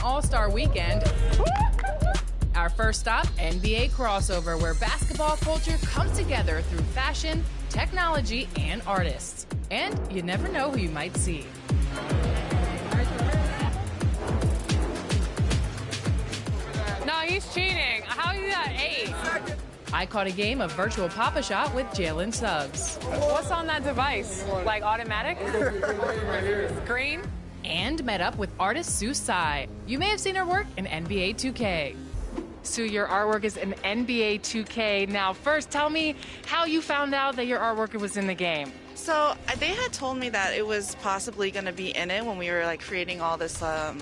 All-Star Weekend. Our first stop, NBA crossover, where basketball culture comes together through fashion, technology, and artists. And you never know who you might see. No, he's cheating. How you got 8? I caught a game of virtual Pop-A-Shot with Jalen Suggs. What's on that device? Like automatic? Green? And met up with artist Sue Tsai. You may have seen her work in NBA 2K. Sue, your artwork is in NBA 2K. Now, first, tell me how you found out that your artwork was in the game. So they had told me that it was possibly going to be in it when we were like creating all this the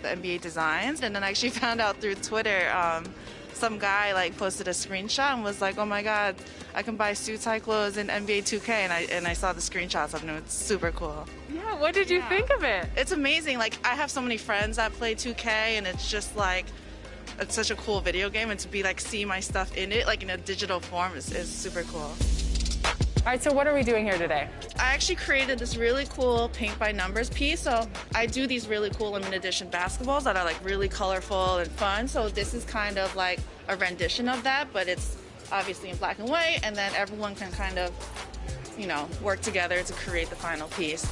NBA designs, and then I actually found out through Twitter. Some guy like posted a screenshot and was like, "Oh my God, I can buy Sue Tsai clothes in NBA 2K," and I saw the screenshots of it. And it's super cool. Yeah, what did you think of it? It's amazing. Like, I have so many friends that play 2K, and it's just like, it's such a cool video game, and to be like see my stuff in it like in a digital form is super cool. All right, so what are we doing here today? I actually created this really cool paint by numbers piece. So I do these really cool limited edition basketballs that are like really colorful and fun. So this is kind of like a rendition of that, but it's obviously in black and white, and then everyone can kind of, you know, work together to create the final piece.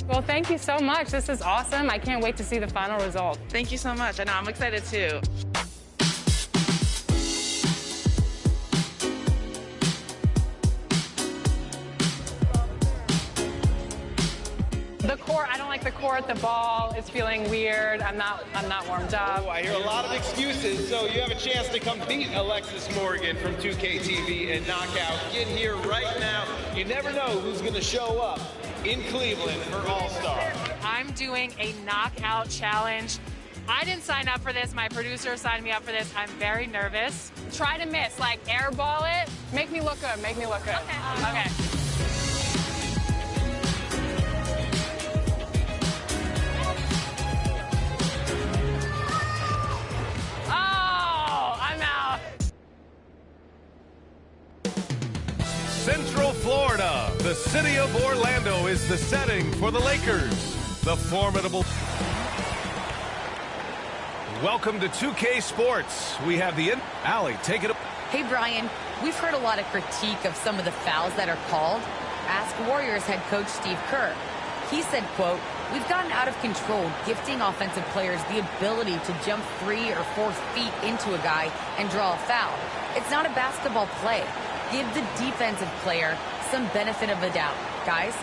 Well, thank you so much. This is awesome. I can't wait to see the final result. Thank you so much. I know, I'm excited too. The court, I don't like the court. The ball is feeling weird. I'm not warmed up. Oh, I hear a lot of excuses, so you have a chance to come beat Alexis Morgan from 2K TV and Knockout. Get here right now. You never know who's going to show up in Cleveland for All-Star. I'm doing a knockout challenge. I didn't sign up for this. My producer signed me up for this. I'm very nervous. Try to miss, like airball it. Make me look good. Make me look good. Okay. Central Florida, the city of Orlando is the setting for the Lakers. The formidable... Welcome to 2K Sports. We have the... Allie, take it up. Hey, Brian, we've heard a lot of critique of some of the fouls that are called. Ask Warriors head coach Steve Kerr. He said, quote, "We've gotten out of control, gifting offensive players the ability to jump 3 or 4 feet into a guy and draw a foul. It's not a basketball play. Give the defensive player some benefit of the doubt, guys."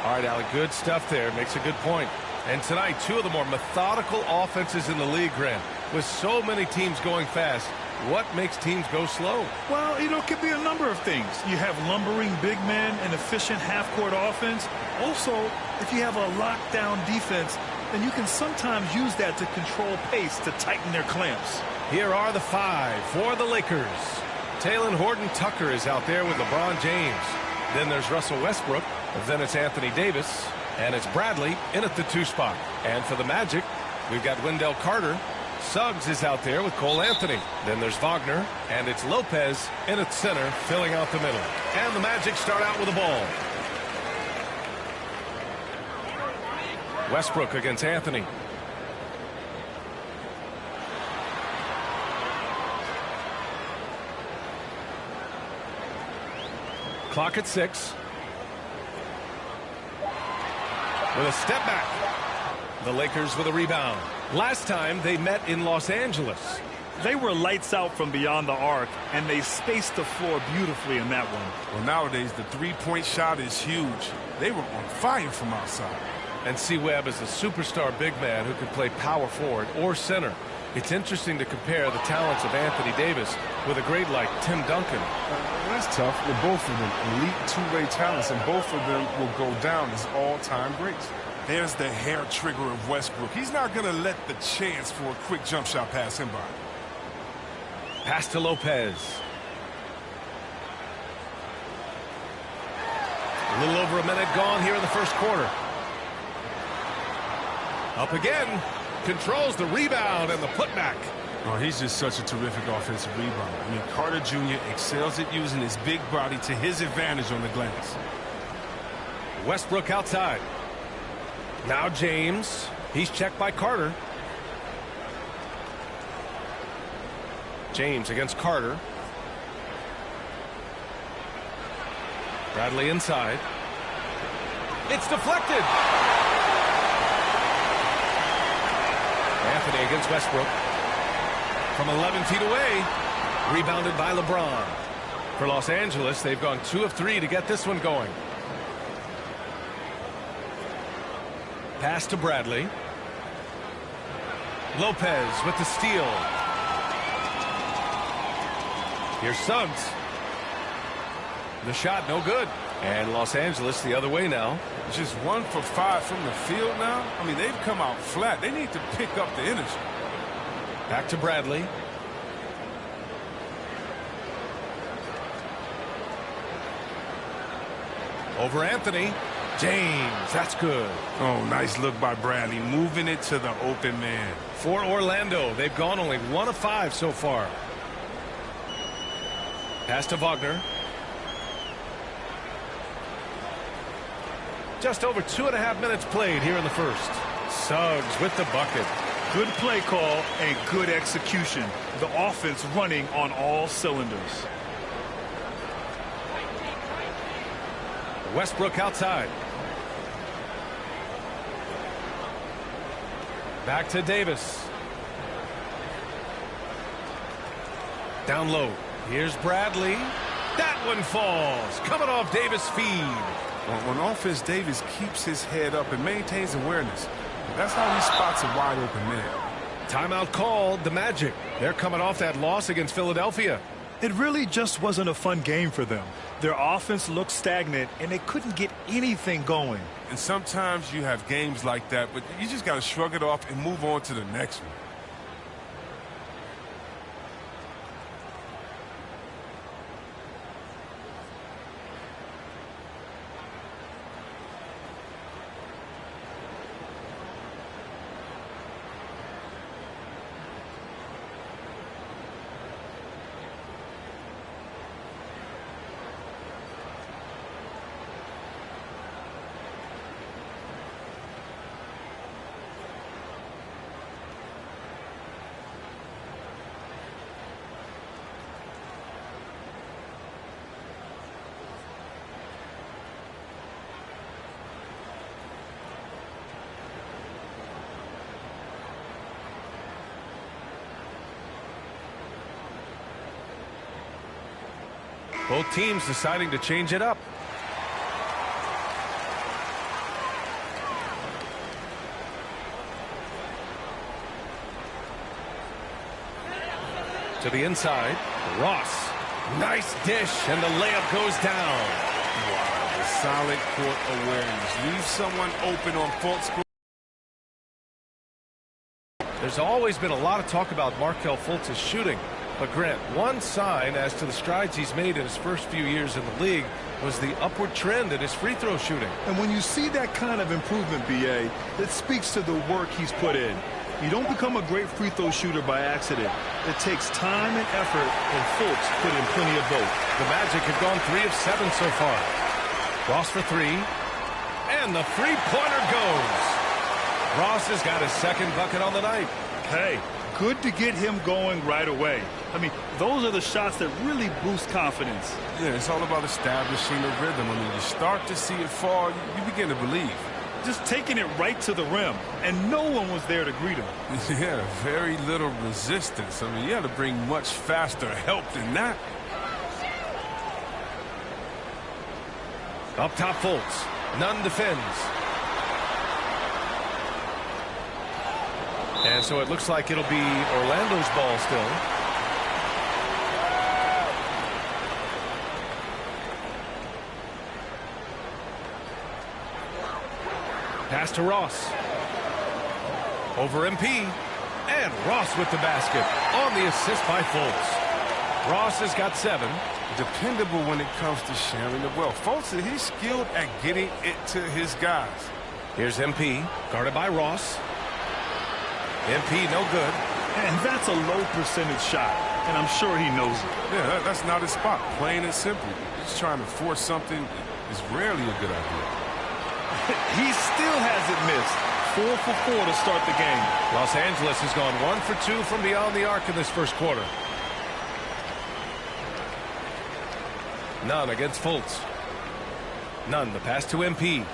All right, Allie, good stuff there. Makes a good point. And tonight, 2 of the more methodical offenses in the league, Grant. With so many teams going fast, what makes teams go slow? Well, you know, it could be a number of things. You have lumbering big men and efficient half-court offense. Also, if you have a lockdown defense, then you can sometimes use that to control pace, to tighten their clamps. Here are the 5 for the Lakers. Taylor Horton Tucker is out there with LeBron James. Then there's Russell Westbrook. Then it's Anthony Davis. And it's Bradley in at the 2 spot. And for the Magic, we've got Wendell Carter. Suggs is out there with Cole Anthony. Then there's Wagner. And it's Lopez in at center, filling out the middle. And the Magic start out with the ball. Westbrook against Anthony. Clock at 6. With a step back. The Lakers with a rebound. Last time they met in Los Angeles. They were lights out from beyond the arc, and they spaced the floor beautifully in that one. Well, nowadays, the three-point shot is huge. They were on fire from outside. And C. Webb is a superstar big man who can play power forward or center. It's interesting to compare the talents of Anthony Davis with a great like Tim Duncan. That's tough with both of them. Elite two-way talents, and both of them will go down as all-time greats. There's the hair trigger of Westbrook. He's not going to let the chance for a quick jump shot pass him by. Pass to Lopez. A little over a minute gone here in the first quarter. Up again. Controls the rebound and the putback. Oh, he's just such a terrific offensive rebounder. I mean, Carter Jr. excels at using his big body to his advantage on the glass. Westbrook outside. Now James. He's checked by Carter. James against Carter. Bradley inside. It's deflected. Anthony against Westbrook. From 11 feet away. Rebounded by LeBron. For Los Angeles, they've gone 2 of 3 to get this one going. Pass to Bradley. Lopez with the steal. Here's Suggs. The shot no good. And Los Angeles the other way now. Just 1 for 5 from the field now. I mean, they've come out flat. They need to pick up the energy. Back to Bradley. Over Anthony. James, that's good. Oh, nice look by Bradley, moving it to the open man. For Orlando, they've gone only 1 of 5 so far. Pass to Wagner. Just over 2.5 minutes played here in the first. Suggs with the bucket. Good play call and good execution. The offense running on all cylinders. Westbrook outside. Back to Davis. Down low. Here's Bradley. That one falls. Coming off Davis' feed. On offense, Davis keeps his head up and maintains awareness. That's how he spots a wide open man. Timeout called. The Magic. They're coming off that loss against Philadelphia. It really just wasn't a fun game for them. Their offense looked stagnant, and they couldn't get anything going. And sometimes you have games like that, but you just got to shrug it off and move on to the next one. Both teams deciding to change it up. To the inside. Ross. Nice dish, and the layup goes down. Wow, the solid court awareness. Leave someone open on full score. There's always been a lot of talk about Markelle Fultz's shooting. But Grant, one sign as to the strides he's made in his first few years in the league was the upward trend in his free throw shooting. And when you see that kind of improvement, B.A., it speaks to the work he's put in. You don't become a great free throw shooter by accident. It takes time and effort, and Fultz put in plenty of both. The Magic have gone 3 of 7 so far. Ross for 3. And the three-pointer goes. Ross has got his second bucket on the night. Hey, good to get him going right away. I mean, those are the shots that really boost confidence. Yeah, it's all about establishing a rhythm. I mean, you start to see it fall, you begin to believe. Just taking it right to the rim, and no one was there to greet him. Yeah, very little resistance. I mean, you had to bring much faster help than that. Up top, Fultz. Nunn defends. And so it looks like it'll be Orlando's ball still. Pass to Ross. Over MP. And Ross with the basket. On the assist by Fultz. Ross has got 7. Dependable when it comes to sharing the ball. Fultz, he's skilled at getting it to his guys. Here's MP. Guarded by Ross. MP no good. And that's a low percentage shot. And I'm sure he knows it. Yeah, that's not his spot. Plain and simple. Just trying to force something is rarely a good idea. He still hasn't missed. 4 for 4 to start the game. Los Angeles has gone 1 for 2 from beyond the arc in this first quarter. Nunn against Fultz. Nunn, the pass to MP.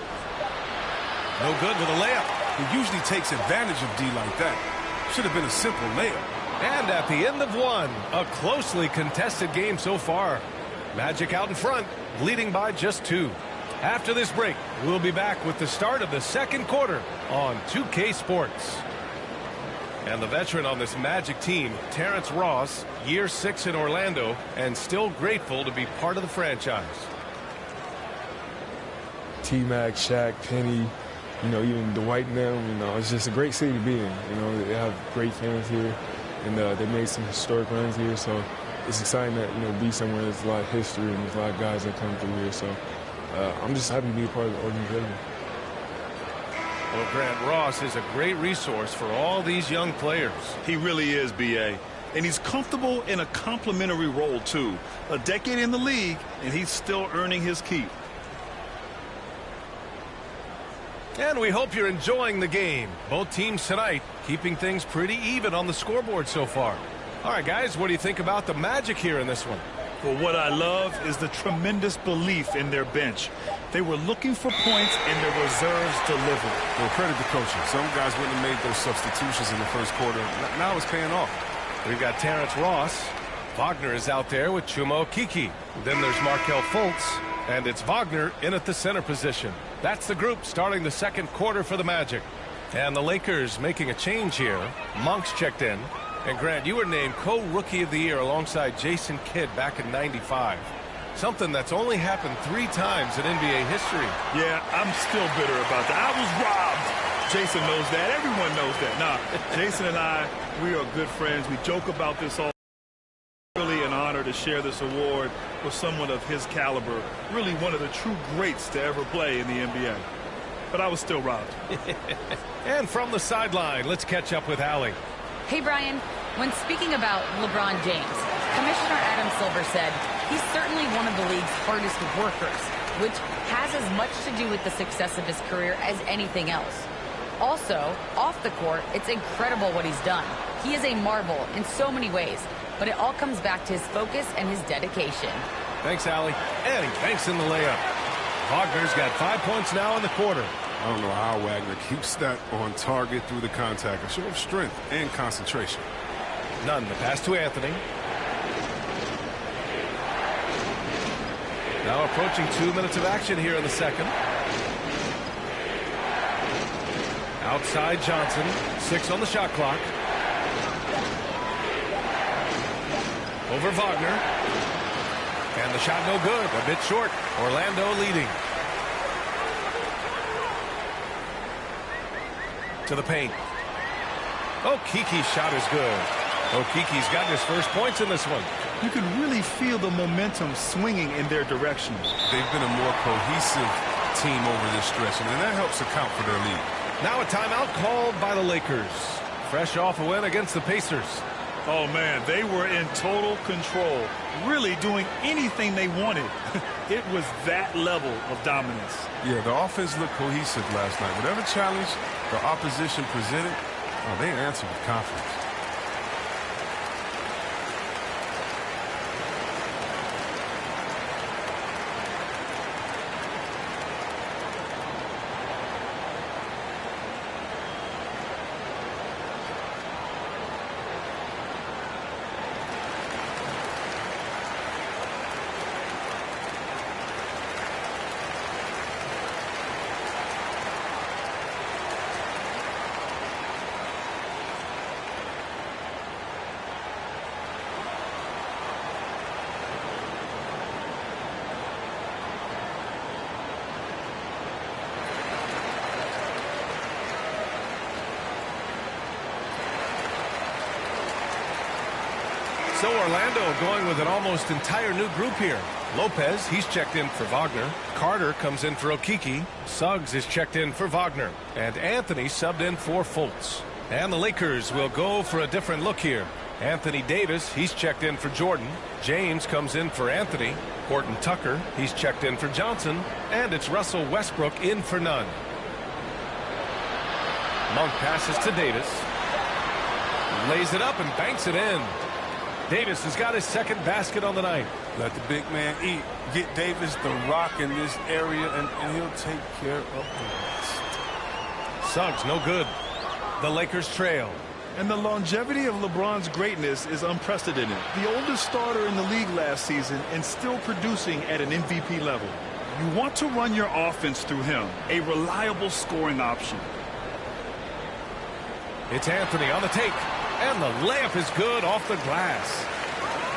No good with a layup. He usually takes advantage of D like that. Should have been a simple layup. And at the end of one, a closely contested game so far. Magic out in front, leading by just 2. After this break, we'll be back with the start of the second quarter on 2K Sports. And the veteran on this Magic team, Terrence Ross, year 6 in Orlando, and still grateful to be part of the franchise. T-Mac, Shaq, Penny, you know, even Dwight and them, you know, it's just a great city to be in. You know, they have great fans here, and they made some historic runs here, so it's exciting that, you know, be somewhere there's a lot of history and there's a lot of guys that come through here, so I'm just happy to be a part of the organization. Well, Grant, Ross is a great resource for all these young players. He really is, B.A. And he's comfortable in a complimentary role, too. A decade in the league, and he's still earning his keep. And we hope you're enjoying the game. Both teams tonight keeping things pretty even on the scoreboard so far. All right, guys, what do you think about the Magic here in this one? Well, what I love is the tremendous belief in their bench. They were looking for points, and their reserves delivered. Well, credit the coaching. Some guys wouldn't have made those substitutions in the first quarter. Now it's paying off. We've got Terrence Ross. Wagner is out there with Chuma Okeke. Then there's Markelle Fultz. And it's Wagner in at the center position. That's the group starting the second quarter for the Magic. And the Lakers making a change here. Monk's checked in. And Grant, you were named co-rookie of the year alongside Jason Kidd back in '95. Something that's only happened 3 times in NBA history. Yeah, I'm still bitter about that. I was robbed. Jason knows that. Everyone knows that. Nah, Jason and I, we are good friends. We joke about this all. Really an honor to share this award with someone of his caliber. Really one of the true greats to ever play in the NBA. But I was still robbed. And from the sideline, let's catch up with Allie. Hey, Brian, when speaking about LeBron James, Commissioner Adam Silver said he's certainly one of the league's hardest workers, which has as much to do with the success of his career as anything else. Also, off the court, it's incredible what he's done. He is a marvel in so many ways, but it all comes back to his focus and his dedication. Thanks, Allie. And he banks in the layup. Wagner's got 5 points now in the quarter. I don't know how Wagner keeps that on target through the contact. A show of strength and concentration. Nunn, the pass to Anthony. Now approaching 2 minutes of action here in the second. Outside Johnson. 6 on the shot clock. Over Wagner. And the shot no good. A bit short. Orlando leading. To the paint. Okeke's shot is good. Okeke's got his first points in this one. You can really feel the momentum swinging in their direction. They've been a more cohesive team over this stretch, and that helps account for their lead. Now a timeout called by the Lakers. Fresh off a win against the Pacers. Oh, man, they were in total control, really doing anything they wanted. It was that level of dominance. Yeah, the offense looked cohesive last night. Whatever challenge the opposition presented, they answered with confidence. So Orlando going with an almost entire new group here. Lopez, he's checked in for Wagner. Carter comes in for Okeke. Suggs is checked in for Wagner. And Anthony subbed in for Fultz. And the Lakers will go for a different look here. Anthony Davis, he's checked in for Jordan. James comes in for Anthony. Horton Tucker, he's checked in for Johnson. And it's Russell Westbrook in for Nunn. Monk passes to Davis. Lays it up and banks it in. Davis has got his second basket on the night. Let the big man eat. Get Davis the rock in this area, and he'll take care of the rest. Suggs, no good. The Lakers trail. And the longevity of LeBron's greatness is unprecedented. The oldest starter in the league last season and still producing at an MVP level. You want to run your offense through him, a reliable scoring option. It's Anthony on the take. And the layup is good off the glass.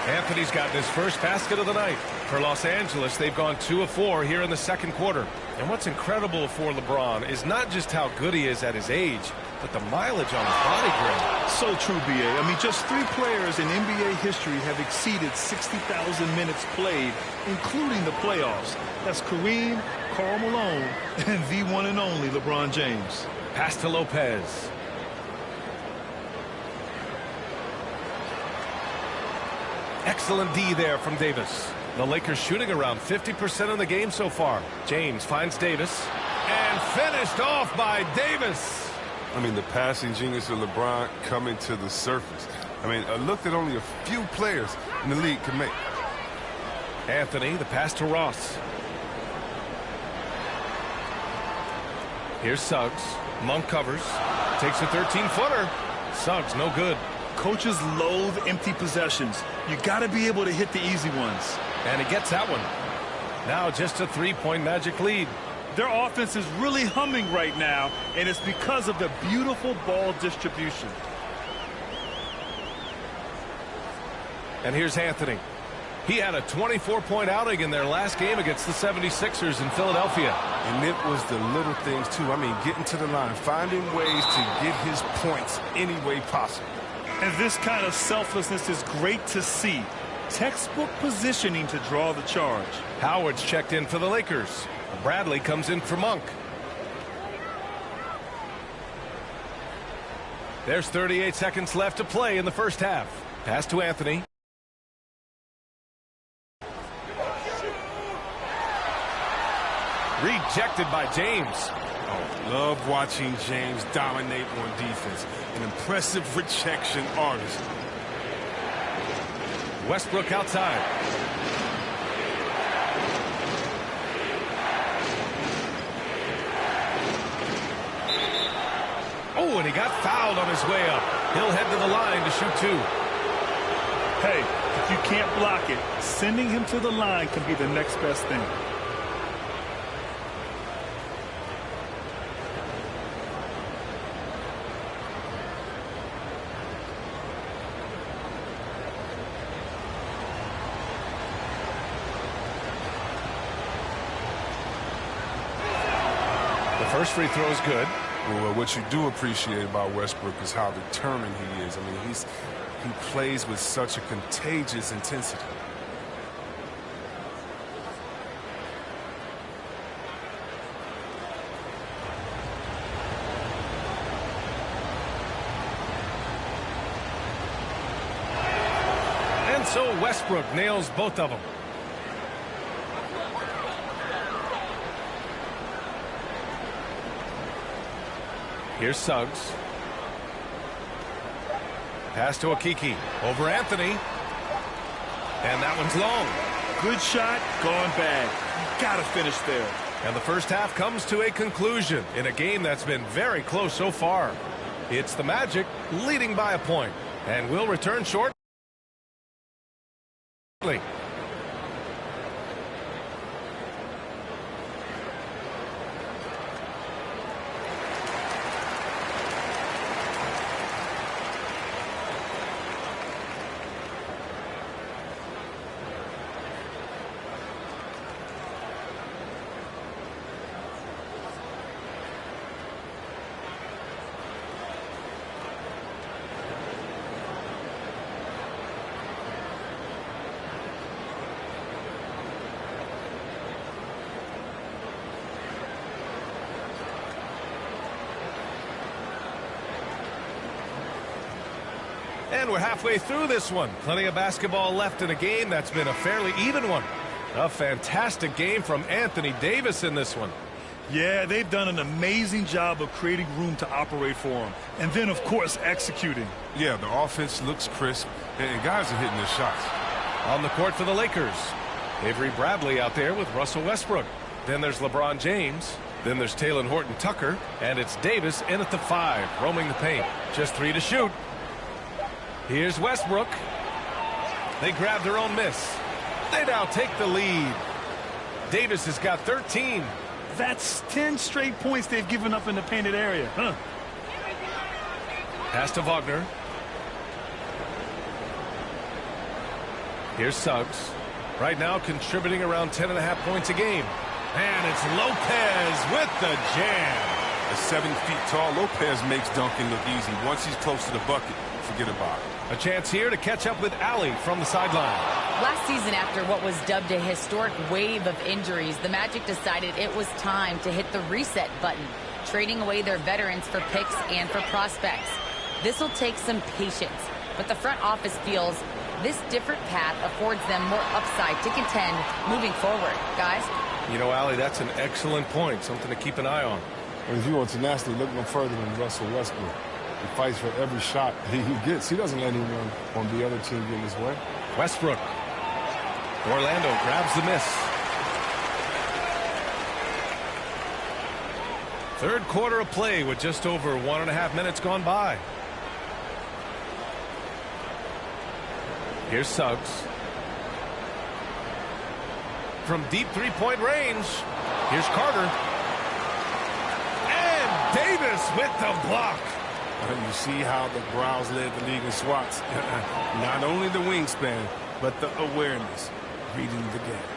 Anthony's gotten his first basket of the night. For Los Angeles, they've gone 2 of 4 here in the second quarter. And what's incredible for LeBron is not just how good he is at his age, but the mileage on his body grade. So true, B.A. I mean, just 3 players in NBA history have exceeded 60,000 minutes played, including the playoffs. That's Kareem, Karl Malone, and the one and only LeBron James. Pass to Lopez. Excellent D there from Davis. The Lakers shooting around 50% of the game so far. James finds Davis. And finished off by Davis. I mean, the passing genius of LeBron coming to the surface. I mean, a look that only a few players in the league can make. Anthony, the pass to Ross. Here's Suggs. Monk covers. Takes a 13-footer. Suggs, no good. Coaches loathe empty possessions. You got to be able to hit the easy ones. And he gets that one. Now just a 3-point Magic lead. Their offense is really humming right now, and it's because of the beautiful ball distribution. And here's Anthony. He had a 24-point outing in their last game against the 76ers in Philadelphia. And it was the little things, too. I mean, getting to the line, finding ways to get his points any way possible. And this kind of selflessness is great to see. Textbook positioning to draw the charge. Howard's checked in for the Lakers. Bradley comes in for Monk. There's 38 seconds left to play in the first half. Pass to Anthony. Rejected by James. Oh, love watching James dominate on defense. An impressive rejection artist. Westbrook outside. Oh, and he got fouled on his way up. He'll head to the line to shoot 2. Hey, if you can't block it, sending him to the line can be the next best thing. First free throw is good. Well, what you do appreciate about Westbrook is how determined he is. I mean, he plays with such a contagious intensity. And so Westbrook nails both of them. Here's Suggs. Pass to Akiki. Over Anthony. And that one's long. Good shot, gone bad. You gotta finish there. And the first half comes to a conclusion in a game that's been very close so far. It's the Magic leading by a point. And we'll return shortly. And we're halfway through this one. Plenty of basketball left in a game that's been a fairly even one. A fantastic game from Anthony Davis in this one. Yeah, they've done an amazing job of creating room to operate for him. And then, of course, executing. Yeah, the offense looks crisp, and guys are hitting their shots. On the court for the Lakers, Avery Bradley out there with Russell Westbrook. Then there's LeBron James. Then there's Taylor Horton Tucker. And it's Davis in at the 5, roaming the paint. Just 3 to shoot. Here's Westbrook. They grab their own miss. They now take the lead. Davis has got 13. That's 10 straight points they've given up in the painted area. Huh? Pass to Wagner. Here's Suggs. Right now contributing around 10.5 points a game. And it's Lopez with the jam. At 7 feet tall, Lopez makes dunking look easy. Once he's close to the bucket, forget about it. A chance here to catch up with Allie from the sideline. Last season, after what was dubbed a historic wave of injuries, the Magic decided it was time to hit the reset button, trading away their veterans for picks and for prospects. This will take some patience, but the front office feels this different path affords them more upside to contend moving forward. Guys? You know, Allie, that's an excellent point, something to keep an eye on. Well, if you want tenacity, look no further than Russell Westbrook. He fights for every shot he gets. He doesn't let anyone on the other team get in his way. Westbrook. Orlando grabs the miss. Third quarter of play with just over 1.5 minutes gone by. Here's Suggs. From deep three-point range, here's Carter. And Davis with the block. You see how the Browns led the league in swats. Not only the wingspan, but the awareness, reading the game.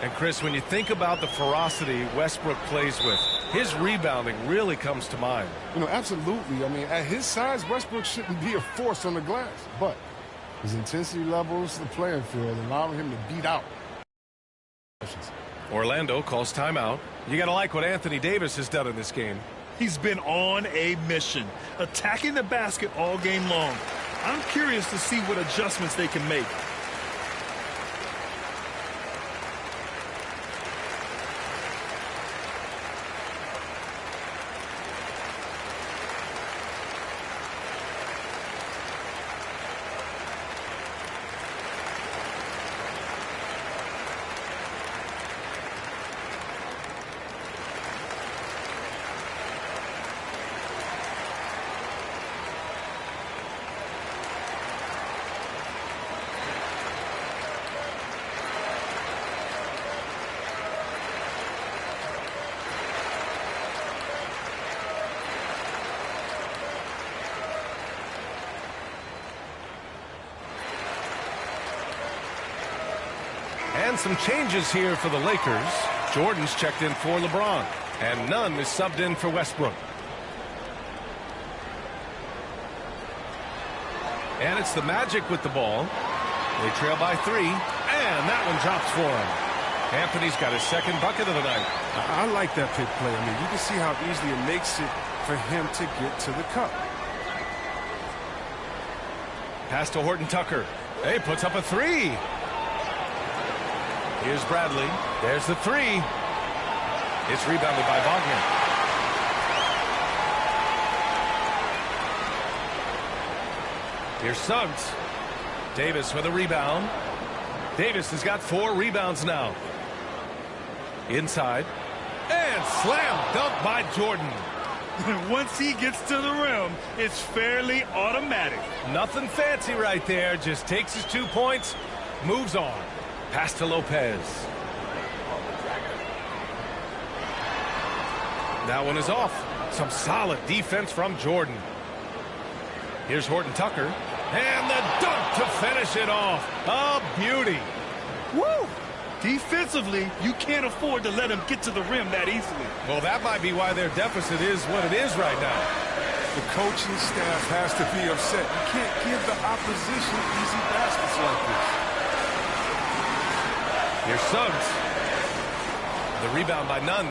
And Chris, when you think about the ferocity Westbrook plays with, his rebounding really comes to mind. You know, absolutely. I mean, at his size, Westbrook shouldn't be a force on the glass. But his intensity levels the playing field, allowing him to beat out. Orlando calls timeout. You got to like what Anthony Davis has done in this game. He's been on a mission, attacking the basket all game long. I'm curious to see what adjustments they can make. And some changes here for the Lakers. Jordan's checked in for LeBron. And Nunn is subbed in for Westbrook. And it's the Magic with the ball. They trail by 3. And that one drops for him. Anthony's got his second bucket of the night. I like that pick play. I mean, you can see how easily it makes it for him to get to the cup. Pass to Horton Tucker. Hey, puts up a 3. Here's Bradley. There's the 3. It's rebounded by Wagner. Here's Suggs. Davis with a rebound. Davis has got 4 rebounds now. Inside. And slam dunk by Jordan. Once he gets to the rim, it's fairly automatic. Nothing fancy right there. Just takes his 2 points, moves on. Pass to Lopez. That one is off. Some solid defense from Jordan. Here's Horton Tucker. And the dunk to finish it off. A beauty. Woo! Defensively, you can't afford to let him get to the rim that easily. Well, that might be why their deficit is what it is right now. The coaching staff has to be upset. You can't give the opposition easy baskets like this. Here's Suggs. The rebound by Nunn.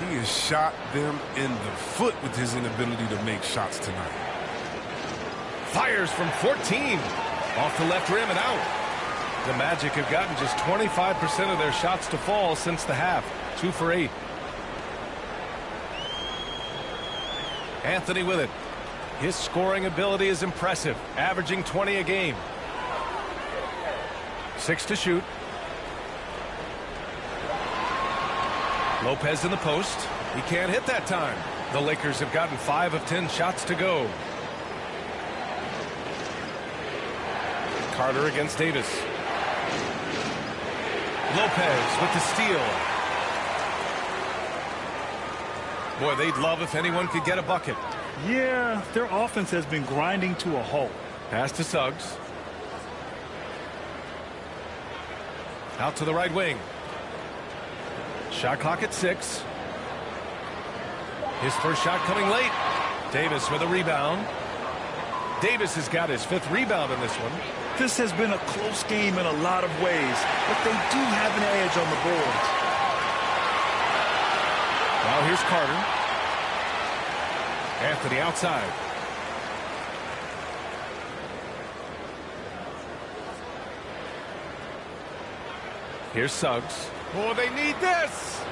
He has shot them in the foot with his inability to make shots tonight. Fires from 14. Off the left rim and out. The Magic have gotten just 25% of their shots to fall since the half. 2 for 8. Anthony with it. His scoring ability is impressive, averaging 20 a game. 6 to shoot. Lopez in the post. He can't hit that time. The Lakers have gotten 5 of 10 shots to go. Carter against Davis. Lopez with the steal. Boy, they'd love if anyone could get a bucket. Yeah, their offense has been grinding to a halt. Pass to Suggs. Out to the right wing. Shot clock at 6. His first shot coming late. Davis with a rebound. Davis has got his 5th rebound in this one. This has been a close game in a lot of ways, but they do have an edge on the boards. Now here's Carter. Anthony outside. Here's Suggs. Oh, they need this.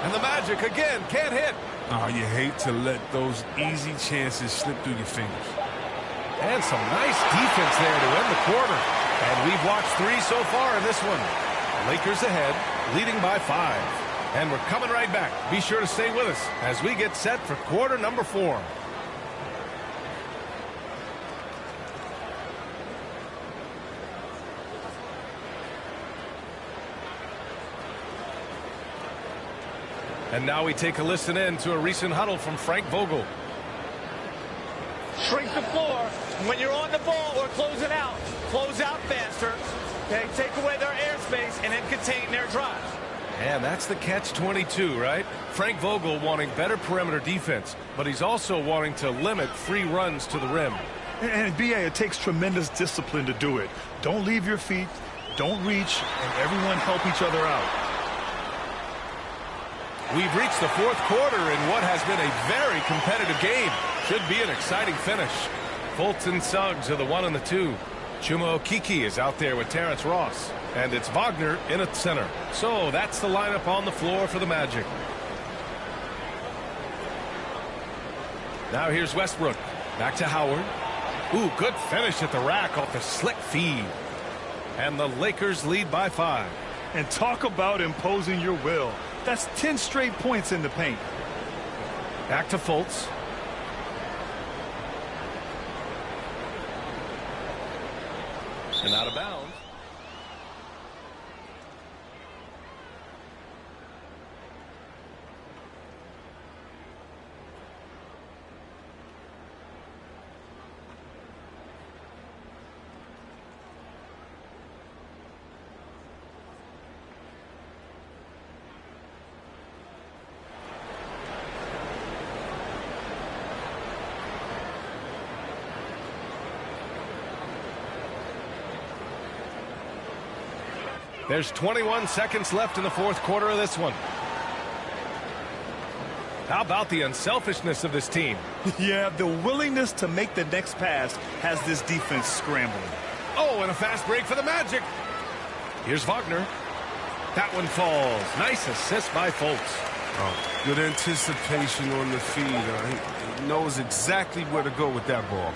And the Magic again can't hit. Oh, you hate to let those easy chances slip through your fingers. And some nice defense there to end the quarter. And we've watched 3 so far in this one. Lakers ahead, leading by 5. And we're coming right back. Be sure to stay with us as we get set for quarter number 4. And now we take a listen in to a recent huddle from Frank Vogel. Shrink the floor. When you're on the ball or closing out, close out faster. Okay, take away their airspace and then contain their drive. And that's the catch-22, right? Frank Vogel wanting better perimeter defense, but he's also wanting to limit free runs to the rim. And B.A., it takes tremendous discipline to do it. Don't leave your feet, don't reach, and everyone help each other out. We've reached the 4th quarter in what has been a very competitive game. Should be an exciting finish. Fultz and Suggs are the 1 and the 2. Chuma Okeke is out there with Terrence Ross. And it's Wagner in at center. So that's the lineup on the floor for the Magic. Now here's Westbrook. Back to Howard. Ooh, good finish at the rack off the slick feed. And the Lakers lead by 5. And talk about imposing your will. That's 10 straight points in the paint. Back to Fultz. And out of bounds. There's 21 seconds left in the 4th quarter of this one. How about the unselfishness of this team? Yeah, the willingness to make the next pass has this defense scrambling. Oh, and a fast break for the Magic. Here's Wagner. That one falls. Nice assist by Fultz. Oh, good anticipation on the feed. He knows exactly where to go with that ball.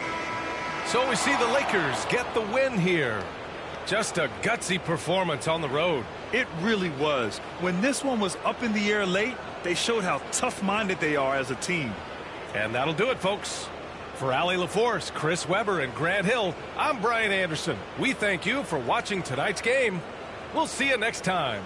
So we see the Lakers get the win here. Just a gutsy performance on the road. It really was. When this one was up in the air late, they showed how tough-minded they are as a team. And that'll do it, folks. For Allie LaForce, Chris Webber, and Grant Hill, I'm Brian Anderson. We thank you for watching tonight's game. We'll see you next time.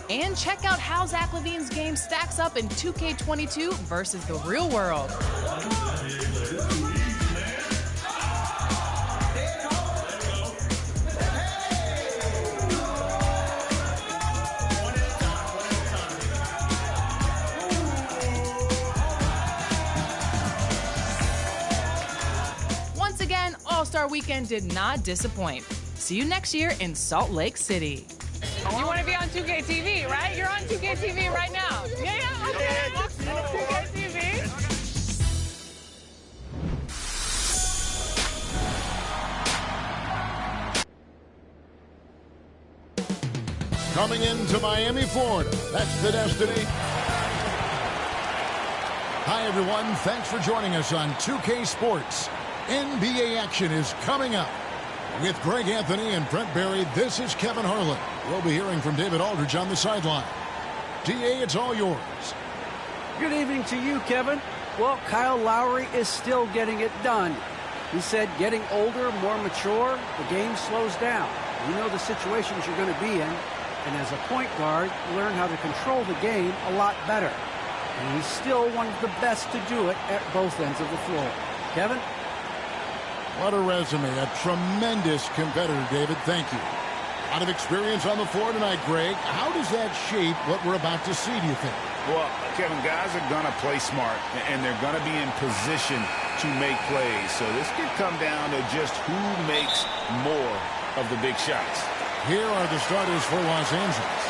And check out how Zach LaVine's game stacks up in 2K22 versus the real world. Once again, All-Star Weekend did not disappoint. See you next year in Salt Lake City. You want to be on 2K TV, right? You're on 2K TV right now. Yeah, okay. 2K TV. Coming into Miami, Florida. That's the destiny. Hi, everyone. Thanks for joining us on 2K Sports. NBA action is coming up. With Greg Anthony and Brent Barry, this is Kevin Harlan. We'll be hearing from David Aldridge on the sideline. DA, it's all yours. Good evening to you, Kevin. Well, Kyle Lowry is still getting it done. He said getting older, more mature, the game slows down. You know the situations you're going to be in, and as a point guard, you learn how to control the game a lot better. And he's still one of the best to do it at both ends of the floor. Kevin? What a resume. A tremendous competitor, David. Thank you. A lot of experience on the floor tonight, Greg. How does that shape what we're about to see, do you think? Well, Kevin, guys are going to play smart, and they're going to be in position to make plays. So this could come down to just who makes more of the big shots. Here are the starters for Los Angeles.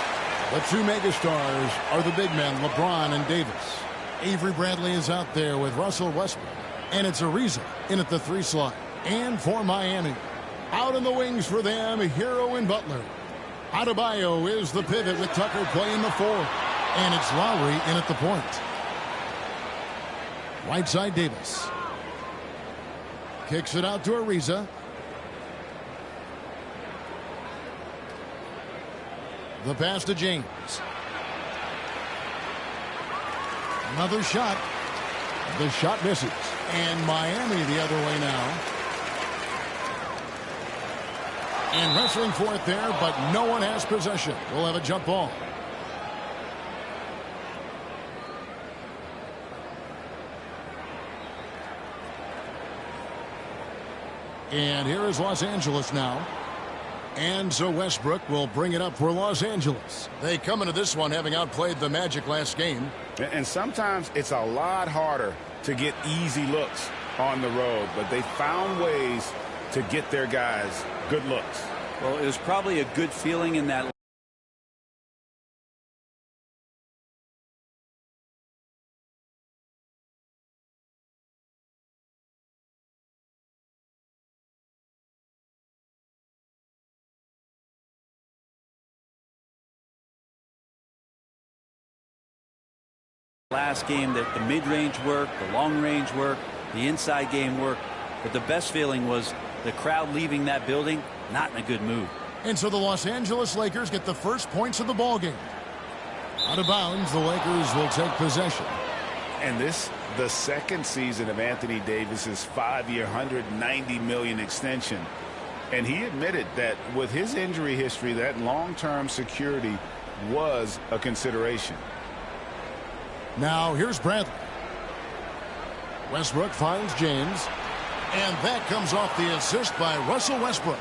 The two megastars are the big men, LeBron and Davis. Avery Bradley is out there with Russell Westbrook. And it's Ariza in at the 3 slot. And for Miami, out in the wings for them, Hero and Butler. Adebayo is the pivot with Tucker playing the 4. And it's Lowry in at the point. Right side, Davis. Kicks it out to Ariza. The pass to James. Another shot. The shot misses. And Miami the other way now. And wrestling for it there, but no one has possession. We'll have a jump ball. And here is Los Angeles now. And so Westbrook will bring it up for Los Angeles. They come into this one having outplayed the Magic last game. And sometimes it's a lot harder to get easy looks on the road, but they found ways to get their guys good looks. Well, it was probably a good feeling in that last game, that the mid-range work, the long-range work, the inside game work, but the best feeling was the crowd leaving that building not in a good mood. And so the Los Angeles Lakers get the first points of the ball game. Out of bounds, the Lakers will take possession. And this, the second season of Anthony Davis's 5-year, $190 million extension. And he admitted that with his injury history, that long-term security was a consideration. Now here's Bradley. Westbrook finds James. And that comes off the assist by Russell Westbrook.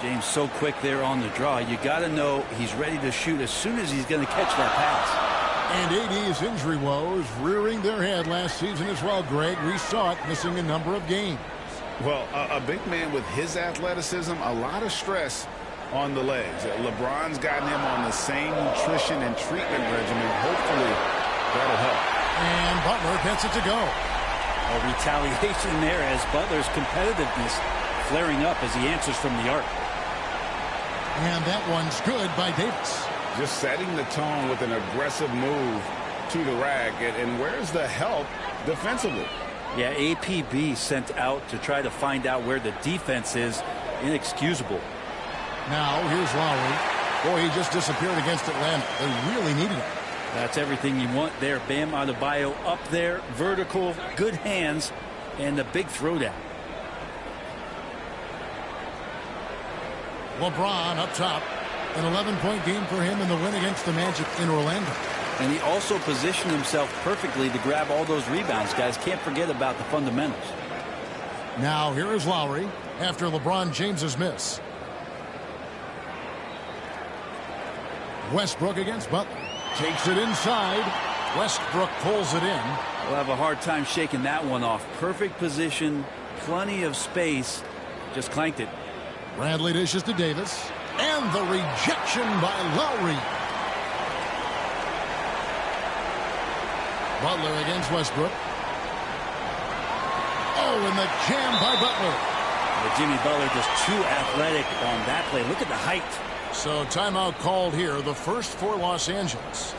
James so quick there on the draw. You got to know he's ready to shoot as soon as he's going to catch that pass. And AD's injury woes rearing their head last season as well, Greg. We saw it missing a number of games. Well, a big man with his athleticism, a lot of stress on the legs. LeBron's gotten him on the same nutrition and treatment regimen. Hopefully that'll help. And Butler gets it to go. A retaliation there as Butler's competitiveness flaring up as he answers from the arc. And that one's good by Davis. Just setting the tone with an aggressive move to the rack. And where's the help defensively? Yeah, APB sent out to try to find out where the defense is. Inexcusable. Now here's Lowry. Boy, he just disappeared against Atlanta. They really needed him. That's everything you want there. Bam Adebayo up there, vertical, good hands, and the big throwdown. LeBron up top. An 11-point game for him in the win against the Magic in Orlando. And he also positioned himself perfectly to grab all those rebounds. Guys, can't forget about the fundamentals. Now here is Lowry after LeBron James's miss. Westbrook against Butler. Takes it inside. Westbrook pulls it in. We'll have a hard time shaking that one off. Perfect position, plenty of space. Just clanked it. Bradley dishes to Davis. And the rejection by Lowry. Butler against Westbrook. Oh, and the jam by Butler. Jimmy Butler just too athletic on that play. Look at the height. So timeout called here, the first for Los Angeles.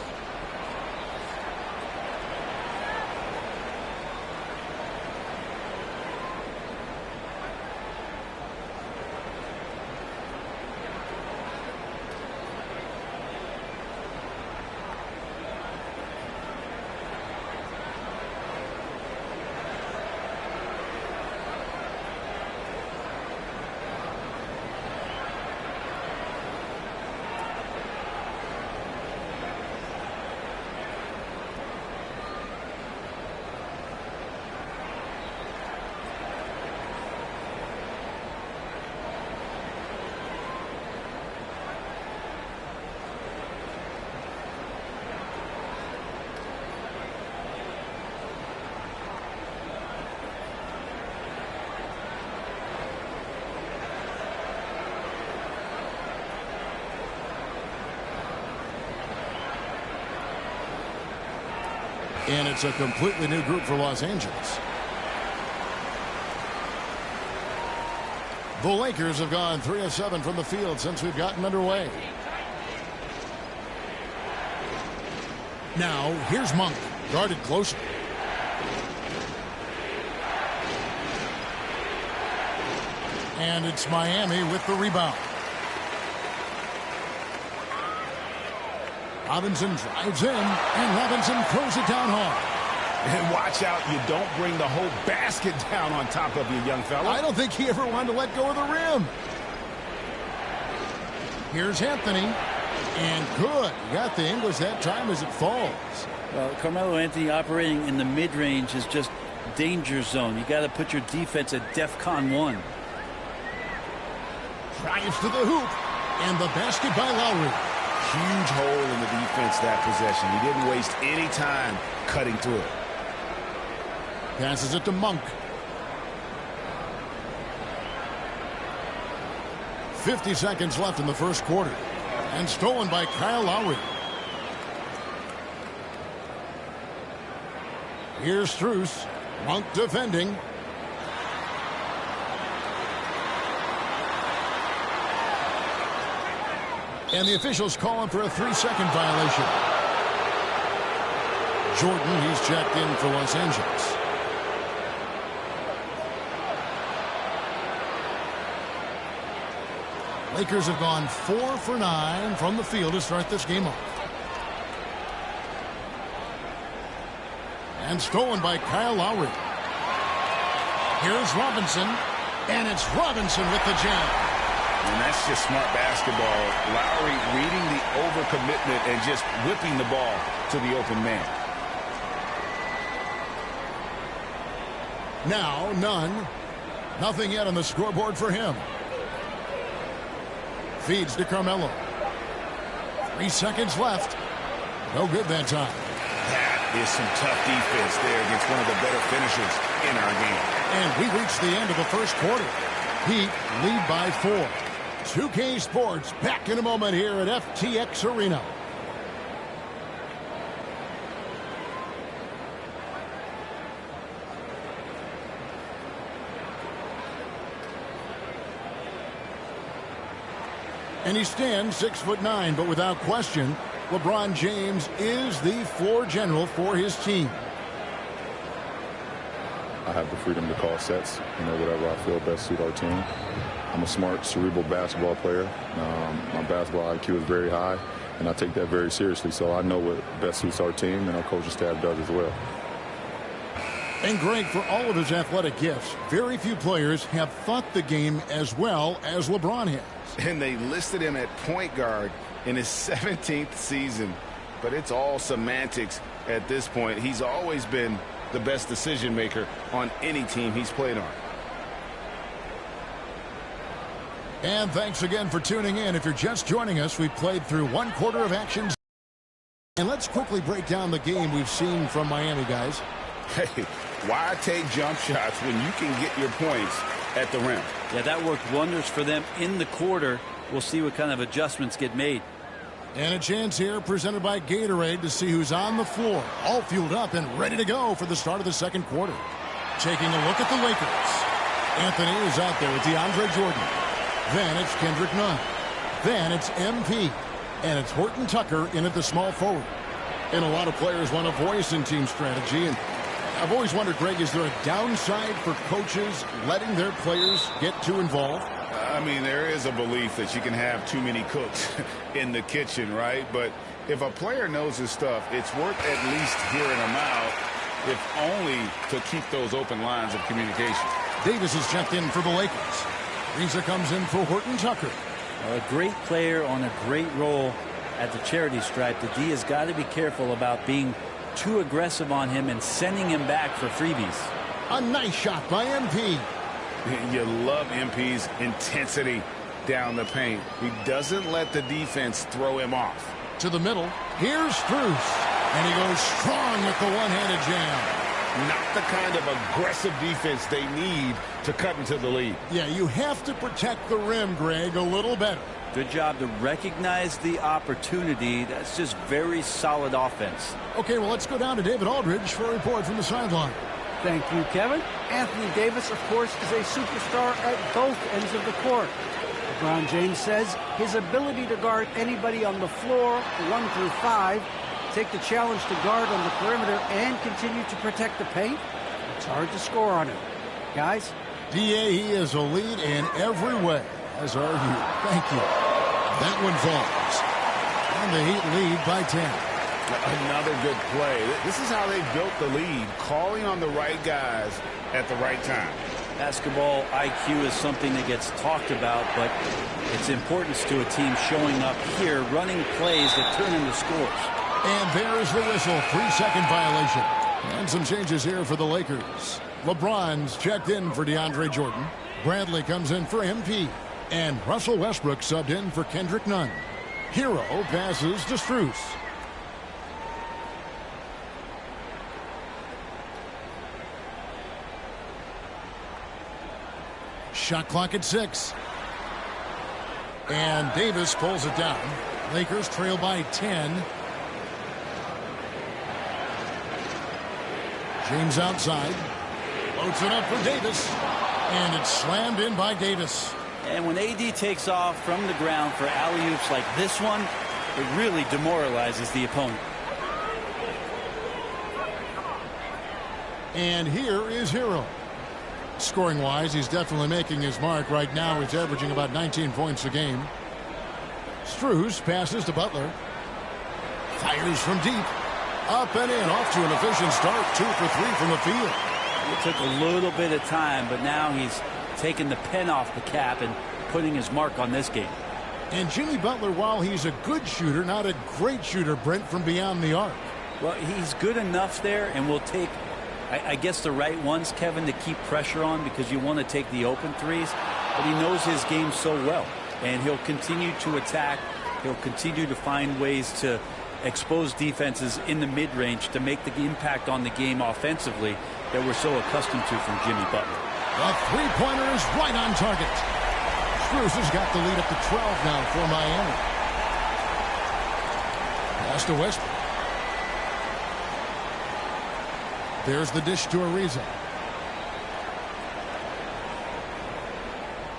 And it's a completely new group for Los Angeles. The Lakers have gone 3 of 7 from the field since we've gotten underway. Now, here's Monk, guarded closer. And it's Miami with the rebound. Robinson drives in, and Robinson throws it down hard. And watch out, you don't bring the whole basket down on top of you, young fella. I don't think he ever wanted to let go of the rim. Here's Anthony. And good. He got the English that time as it falls. Well, Carmelo Anthony operating in the mid-range is just danger zone. You got to put your defense at DEFCON 1. Drives to the hoop. And the basket by Lowry. Huge hole in the defense that possession. He didn't waste any time cutting through it. Passes it to Monk. 50 seconds left in the first quarter. And stolen by Kyle Lowry. Here's Strus. Monk defending. And the officials calling for a 3-second violation. Jordan, he's checked in for Los Angeles. Lakers have gone 4 for 9 from the field to start this game off. And stolen by Kyle Lowry. Here's Robinson. And it's Robinson with the jam. And that's just smart basketball. Lowry reading the overcommitment and just whipping the ball to the open man. Now, none. Nothing yet on the scoreboard for him. Feeds to Carmelo. 3 seconds left. No good that time. That is some tough defense there against one of the better finishers in our game. And we reach the end of the first quarter. Heat lead by 4. 2K Sports back in a moment here at FTX Arena. And he stands 6'9", but without question, LeBron James is the floor general for his team. I have the freedom to call sets, whatever I feel best suit our team. I'm a smart, cerebral basketball player. My basketball IQ is very high, and I take that very seriously. So I know what best suits our team, and our coaching staff does as well. And Greg, for all of his athletic gifts, very few players have thought the game as well as LeBron has. And they listed him at point guard in his 17th season. But it's all semantics at this point. He's always been the best decision maker on any team he's played on. And thanks again for tuning in. If you're just joining us, we've played through one quarter of action. And let's quickly break down the game we've seen from Miami, guys. Hey, why take jump shots when you can get your points at the rim? Yeah, that worked wonders for them in the quarter. We'll see what kind of adjustments get made. And a chance here presented by Gatorade to see who's on the floor. All fueled up and ready to go for the start of the second quarter. Taking a look at the Lakers. Anthony is out there with DeAndre Jordan. Then it's Kendrick Nunn. Then it's MP. And it's Horton Tucker in at the small forward. And a lot of players want a voice in team strategy. And I've always wondered, Greg, is there a downside for coaches letting their players get too involved? I mean, there is a belief that you can have too many cooks in the kitchen, right? But if a player knows his stuff, it's worth at least hearing him out, if only to keep those open lines of communication. Davis is checked in for the Lakers. Reza comes in for Horton Tucker. A great player on a great role at the charity stripe. The D has got to be careful about being too aggressive on him and sending him back for freebies. A nice shot by MP. You love MP's intensity down the paint. He doesn't let the defense throw him off. To the middle. Here's Strus. And he goes strong with the one-handed jam. Not the kind of aggressive defense they need to cut into the lead. Yeah, you have to protect the rim, Greg, a little better. Good job to recognize the opportunity. That's just very solid offense. Okay, well, let's go down to David Aldridge for a report from the sideline. Thank you, Kevin. Anthony Davis, of course, is a superstar at both ends of the court. LeBron James says his ability to guard anybody on the floor, 1 through 5, take the challenge to guard on the perimeter and continue to protect the paint, it's hard to score on him. Guys? DA, he is a lead in every way, as are you. Thank you. That one falls. And the Heat lead by 10. Another good play. This is how they built the lead, calling on the right guys at the right time. Basketball IQ is something that gets talked about, but its importance to a team showing up here, running plays that turn into scores. And there's the whistle. 3-second violation. And some changes here for the Lakers. LeBron's checked in for DeAndre Jordan. Bradley comes in for MP. And Russell Westbrook subbed in for Kendrick Nunn. Hero passes to Strus. Shot clock at 6. And Davis pulls it down. Lakers trail by 10. James outside. Loads it up for Davis. And it's slammed in by Davis. And when AD takes off from the ground for alley-oops like this one, it really demoralizes the opponent. And here is Hero. Scoring-wise, he's definitely making his mark. Right now, he's averaging about 19 points a game. Strus passes to Butler. Fires from deep. Up and in. Off to an efficient start. 2 for 3 from the field. It took a little bit of time, but now he's taking the pen off the cap and putting his mark on this game. And Jimmy Butler, while he's a good shooter, not a great shooter, Brent, from beyond the arc. Well, he's good enough there, and will take, I guess, the right ones, Kevin, to keep pressure on, because you want to take the open threes. But he knows his game so well, and he'll continue to attack. He'll continue to find ways to expose defenses in the mid-range to make the impact on the game offensively that we're so accustomed to from Jimmy Butler. The three-pointer is right on target. Strus has got the lead up to 12 now for Miami. Pass to Westbrook. There's the dish to Ariza.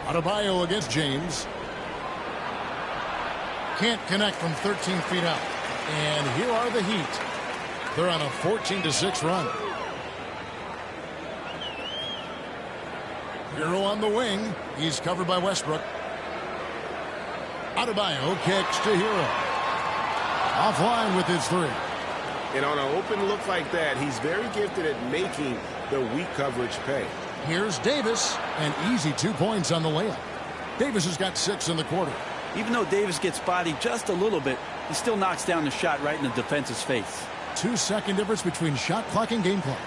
Adebayo against James. Can't connect from 13 feet out. And here are the Heat. They're on a 14-6 run. Hero on the wing. He's covered by Westbrook. Adebayo kicks to Hero. Offline with his three. And on an open look like that, he's very gifted at making the weak coverage pay. Here's Davis, and easy 2 points on the layup. Davis has got 6 in the quarter. Even though Davis gets bodied just a little bit, he still knocks down the shot right in the defense's face. 2-second difference between shot clock and game clock.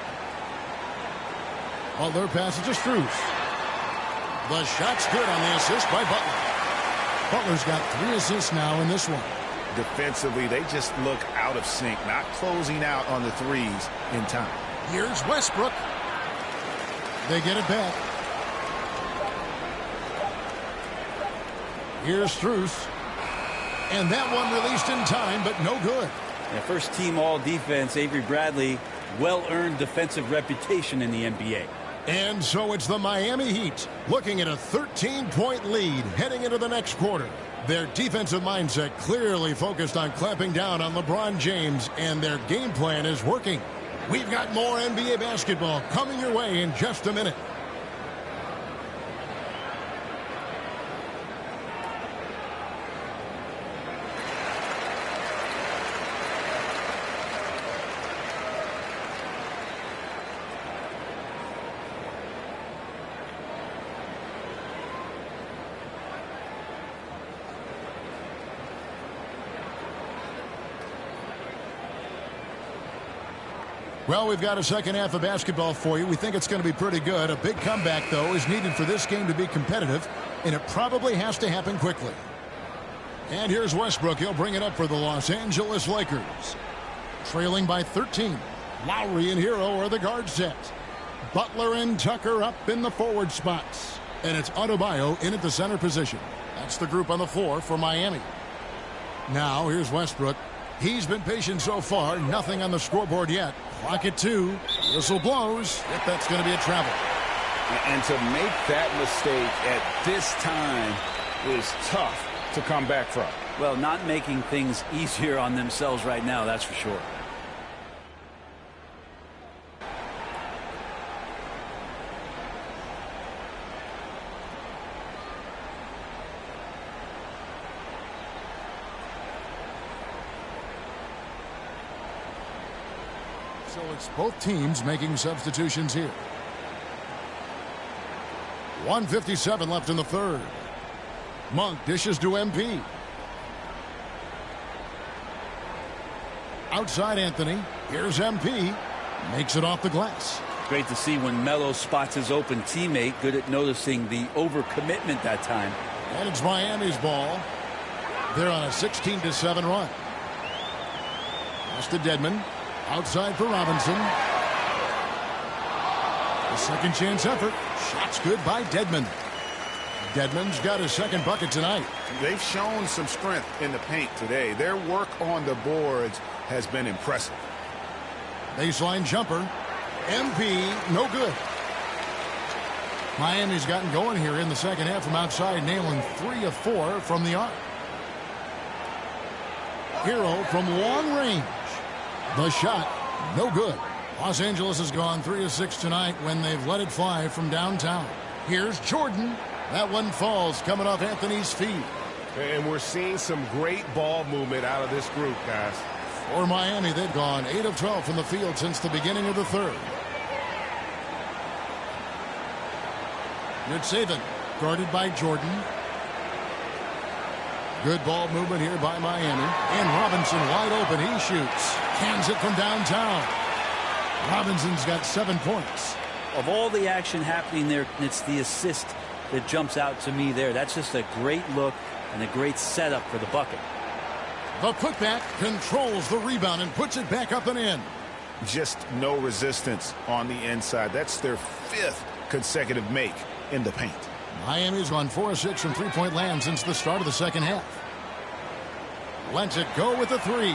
Butler passes to Strus. The shot's good on the assist by Butler. Butler's got 3 assists now in this one. Defensively, they just look out of sync, not closing out on the threes in time. Here's Westbrook. They get it back. Here's Strus. And that one released in time, but no good. Yeah, first team all defense, Avery Bradley, well-earned defensive reputation in the NBA. And so it's the Miami Heat looking at a 13-point lead heading into the next quarter. Their defensive mindset clearly focused on clamping down on LeBron James, and their game plan is working. We've got more NBA basketball coming your way in just a minute. Well, we've got a second half of basketball for you. We think it's going to be pretty good. A big comeback, though, is needed for this game to be competitive, and it probably has to happen quickly. And here's Westbrook. He'll bring it up for the Los Angeles Lakers. Trailing by 13. Lowry and Hero are the guard set. Butler and Tucker up in the forward spots. And it's Adebayo in at the center position. That's the group on the floor for Miami. Now, here's Westbrook. He's been patient so far. Nothing on the scoreboard yet. Clock at 2. Whistle blows. If that's going to be a travel. And to make that mistake at this time is tough to come back from. Well, not making things easier on themselves right now, that's for sure. So it's both teams making substitutions here. 1:57 left in the third. Monk dishes to MP. Outside Anthony. Here's MP. Makes it off the glass. Great to see when Melo spots his open teammate. Good at noticing the overcommitment that time. And it's Miami's ball. They're on a 16-7 run. Pass to Dedmon. Outside for Robinson. A second chance effort. Shot's good by Dedmon. Dedmon's got his second bucket tonight. They've shown some strength in the paint today. Their work on the boards has been impressive. Baseline jumper. MP, no good. Miami's gotten going here in the second half from outside, nailing 3 of 4 from the arc. Hero from long range. The shot, no good. Los Angeles has gone 3 of 6 tonight when they've let it fly from downtown. Here's Jordan. That one falls coming off Anthony's feet. And we're seeing some great ball movement out of this group, guys. For Miami, they've gone 8 of 12 from the field since the beginning of the third. Good saving, guarded by Jordan. Good ball movement here by Miami. And Robinson wide open. He shoots. Hands it from downtown. Robinson's got 7 points. Of all the action happening there, it's the assist that jumps out to me there. That's just a great look and a great setup for the bucket. The putback controls the rebound and puts it back up and in. Just no resistance on the inside. That's their 5th consecutive make in the paint. Miami's gone 4 of 6 from three-point land since the start of the second half. Lets it go with the 3.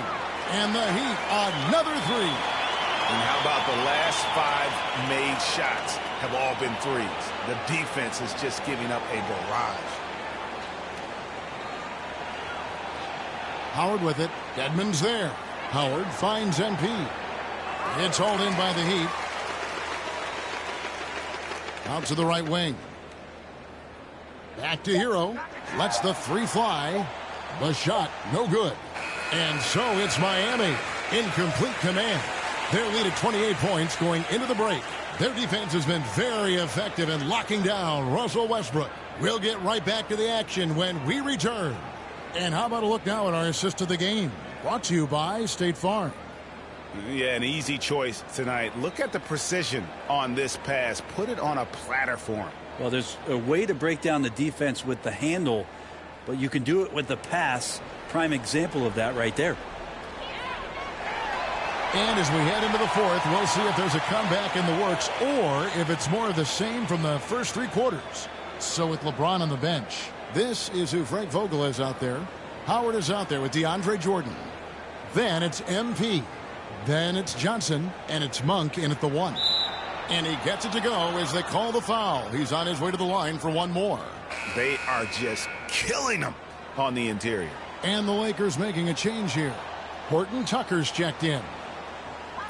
And the Heat, another 3. And how about the last 5 made shots have all been threes? The defense is just giving up a barrage. Howard with it. Dedmon's there. Howard finds MP. It's hauled in by the Heat. Out to the right wing. Back to Hero. Lets the 3 fly. The shot, no good. And so it's Miami in complete command. Their lead at 28 points going into the break. Their defense has been very effective in locking down Russell Westbrook. We'll get right back to the action when we return. And how about a look now at our assist of the game? Brought to you by State Farm. Yeah, an easy choice tonight. Look at the precision on this pass. Put it on a platter for him. Well, there's a way to break down the defense with the handle, but you can do it with the pass. Prime example of that right there. And as we head into the fourth, we'll see if there's a comeback in the works or if it's more of the same from the first three quarters. So with LeBron on the bench, this is who Frank Vogel is out there. Howard is out there with DeAndre Jordan. Then it's MP. Then it's Johnson, and it's Monk in at the 1. And he gets it to go as they call the foul. He's on his way to the line for one more. They are just killing him on the interior. And the Lakers making a change here. Horton Tucker's checked in.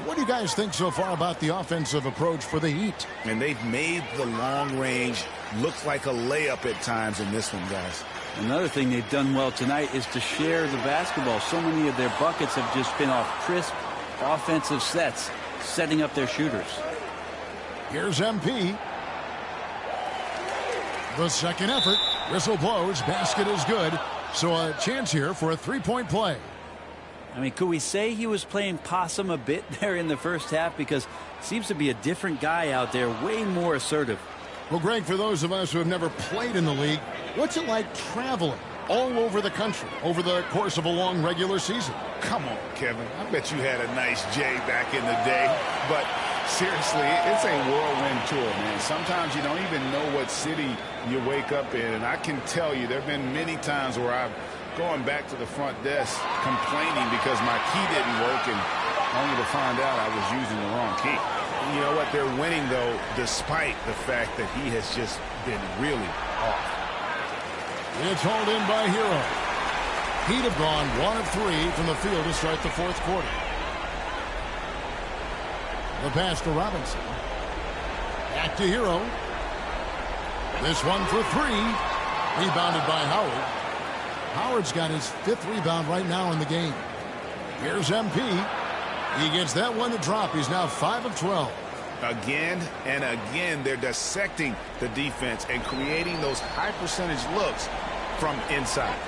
What do you guys think so far about the offensive approach for the Heat? And they've made the long range look like a layup at times in this one, guys. Another thing they've done well tonight is to share the basketball. So many of their buckets have just been off crisp offensive sets, setting up their shooters. Here's MP. The second effort. Whistle blows. Basket is good. So a chance here for a three-point play. I mean, could we say he was playing possum a bit there in the first half? Because seems to be a different guy out there, way more assertive. Well, Greg, for those of us who have never played in the league, what's it like traveling all over the country over the course of a long regular season? Come on, Kevin. I bet you had a nice J back in the day. But seriously, it's a whirlwind tour, man. Sometimes you don't even know what city you wake up in. And I can tell you there have been many times where I've going back to the front desk complaining because my key didn't work and only to find out I was using the wrong key. You know what? They're winning, though, despite the fact that he has just been really off. It's hauled in by Hero. He'd have gone 1 of 3 from the field to start the fourth quarter. The pass to Robinson. Back to Hero. This one for 3. Rebounded by Howard. Howard's got his 5th rebound right now in the game. Here's MP. He gets that one to drop. He's now 5 of 12. Again and again, they're dissecting the defense and creating those high percentage looks from inside.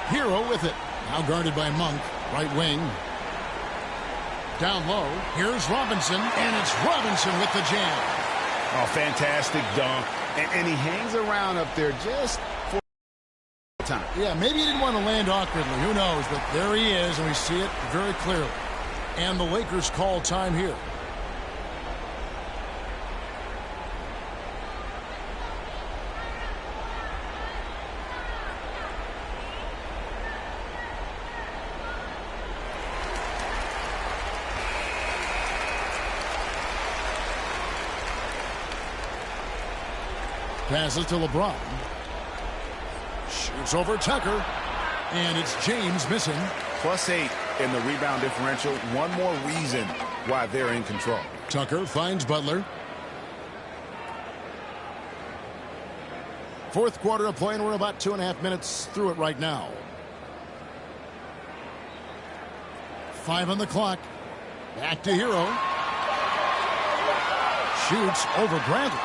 Hero with it. Now guarded by Monk. Right wing. Down low. Here's Robinson. And it's Robinson with the jam. Oh, fantastic dunk. And he hangs around up there just for time. Yeah, maybe he didn't want to land awkwardly. Who knows? But there he is, and we see it very clearly. And the Lakers call time here. Passes to LeBron. Shoots over Tucker. And it's James missing. +8 in the rebound differential. One more reason why they're in control. Tucker finds Butler. Fourth quarter of play, and we're about 2.5 minutes through it right now. 5 on the clock. Back to Hero. Shoots over Bradley.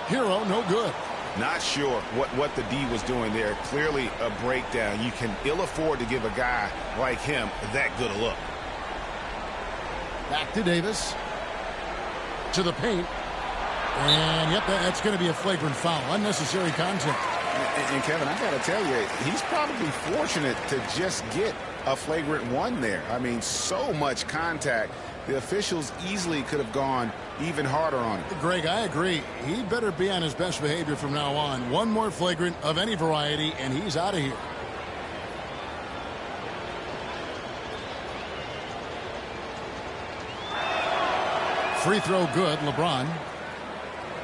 Hero, no good. Not sure what the D was doing there. Clearly a breakdown. You can ill afford to give a guy like him that good a look. Back to Davis. To the paint. And, yep, that's going to be a flagrant foul. Unnecessary contact. And Kevin, I got to tell you, he's probably fortunate to just get a flagrant one there. I mean, so much contact. The officials easily could have gone even harder on it. Greg, I agree. He better be on his best behavior from now on. One more flagrant of any variety, and he's out of here. Free throw good, LeBron.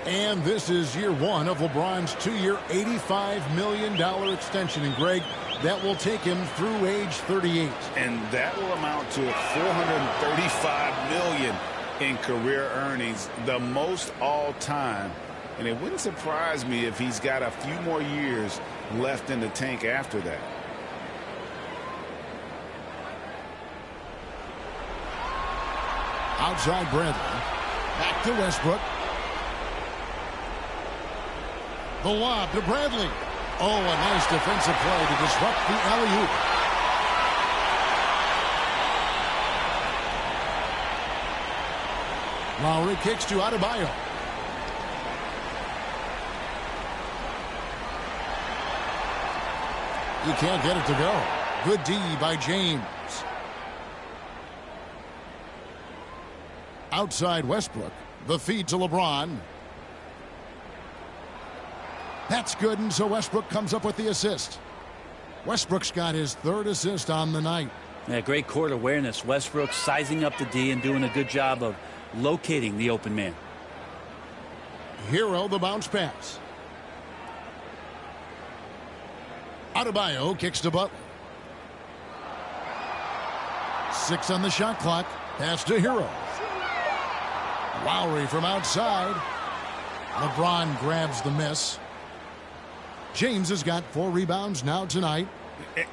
And this is year 1 of LeBron's 2-year, $85 million extension. And, Greg, that will take him through age 38. And that will amount to $435 million in career earnings, the most all time. And it wouldn't surprise me if he's got a few more years left in the tank after that. Outside Bradley. Back to Westbrook. The lob to Bradley. Oh, a nice defensive play to disrupt the alley-oop. Lowry kicks to Adebayo. He can't get it to go. Good D by James. Outside Westbrook. The feed to LeBron. That's good, and so Westbrook comes up with the assist. Westbrook's got his third assist on the night. Yeah, great court awareness. Westbrook sizing up the D and doing a good job of locating the open man. Hero the bounce pass. Adebayo kicks to Butler. 6 on the shot clock. Pass to Hero. Lowry from outside. LeBron grabs the miss. James has got 4 rebounds now tonight.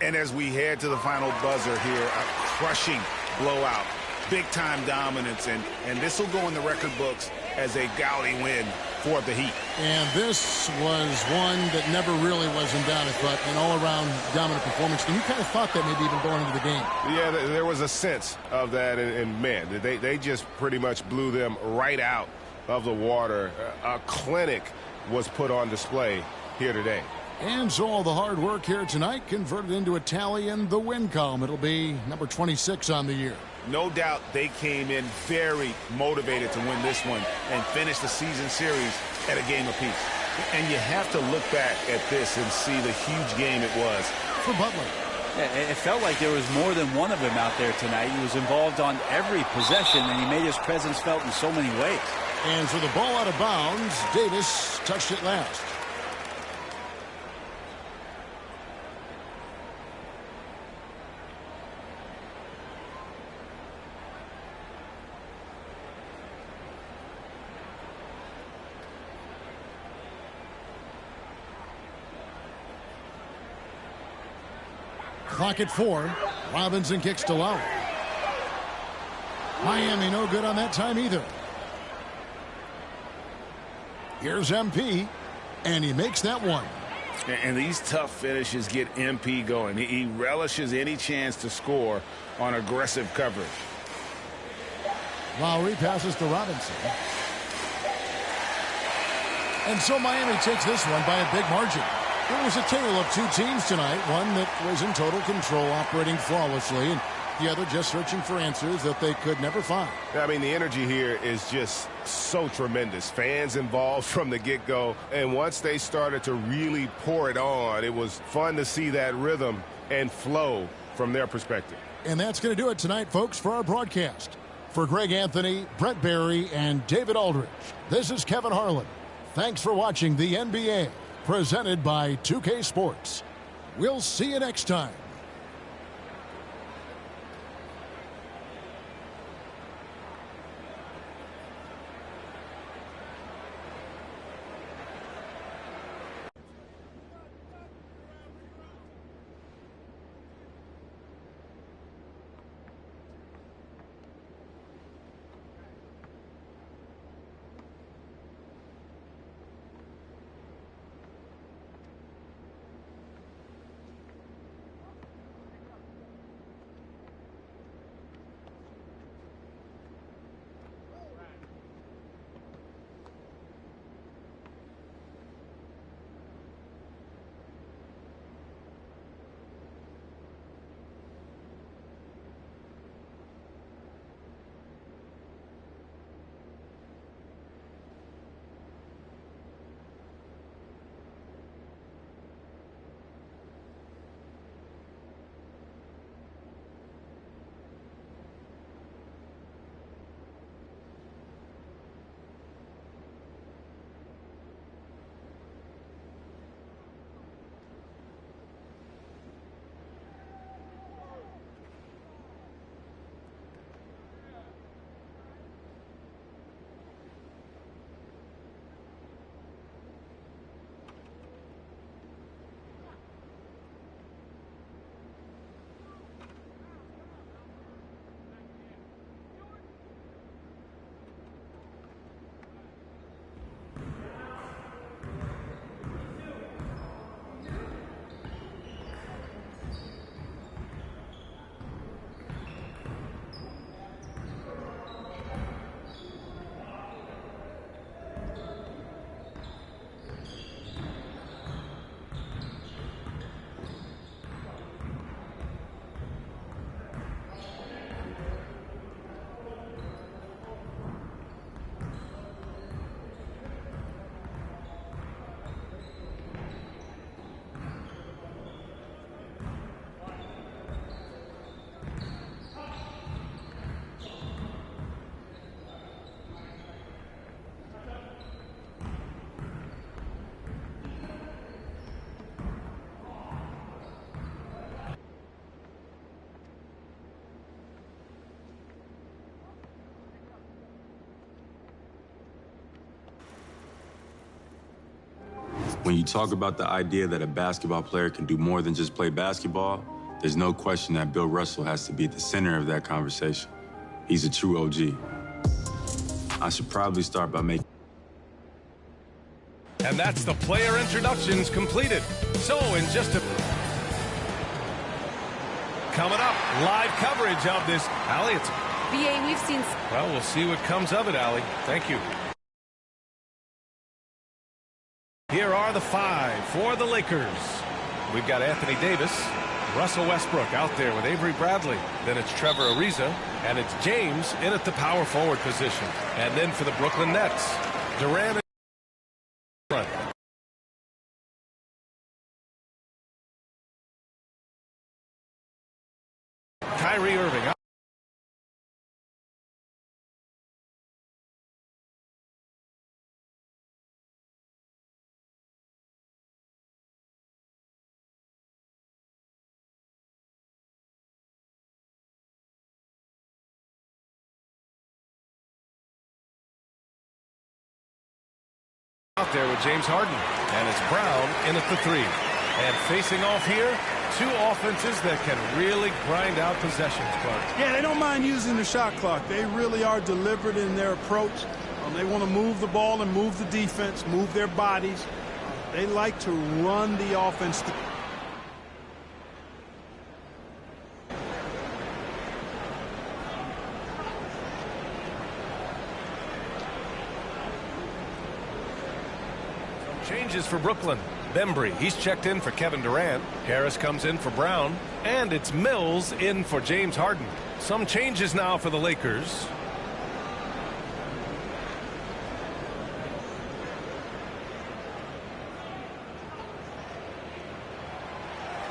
And as we head to the final buzzer here, a crushing blowout. Big-time dominance, and this will go in the record books as a gaudy win for the Heat. And this was one that never really was in doubt, but an all-around dominant performance. And you kind of thought that maybe even going into the game. Yeah, there was a sense of that, and man, they just pretty much blew them right out of the water. A clinic was put on display here today. And so all the hard work here tonight converted into a tally in the win column. It'll be number 26 on the year. No doubt they came in very motivated to win this one and finish the season series at a game apiece. And you have to look back at this and see the huge game it was for Butler. Yeah, it felt like there was more than one of them out there tonight. He was involved on every possession, and he made his presence felt in so many ways. And so the ball out of bounds. Davis touched it last. Clock at 4. Robinson kicks to Lowry. Miami no good on that time either. Here's MP, and he makes that one. And these tough finishes get MP going. He relishes any chance to score on aggressive coverage. Lowry passes to Robinson. And so Miami takes this one by a big margin. It was a tale of 2 teams tonight, one that was in total control, operating flawlessly, and the other just searching for answers that they could never find. I mean, the energy here is just so tremendous. Fans involved from the get-go, and once they started to really pour it on, it was fun to see that rhythm and flow from their perspective. And that's going to do it tonight, folks, for our broadcast. For Greg Anthony, Brett Barry, and David Aldridge, this is Kevin Harlan. Thanks for watching the NBA. Presented by 2K Sports. We'll see you next time. When you talk about the idea that a basketball player can do more than just play basketball, there's no question that Bill Russell has to be at the center of that conversation. He's a true OG. I should probably start by making... And that's the player introductions completed. So in just a... Coming up, live coverage of this. Allie, it's... BA, we've seen... Well, we'll see what comes of it, Allie. Thank you. Here are the 5 for the Lakers. We've got Anthony Davis, Russell Westbrook out there with Avery Bradley. Then it's Trevor Ariza, and it's James in at the power forward position. And then for the Brooklyn Nets, Durant in front. Kyrie Irving out. Out there with James Harden, and it's Brown in at the 3. And facing off here, 2 offenses that can really grind out possessions, Clark. Yeah, they don't mind using the shot clock. They really are deliberate in their approach. They want to move the ball and move the defense, move their bodies. They like to run the offense. Changes for Brooklyn. Bembry, he's checked in for Kevin Durant. Harris comes in for Brown. And it's Mills in for James Harden. Some changes now for the Lakers.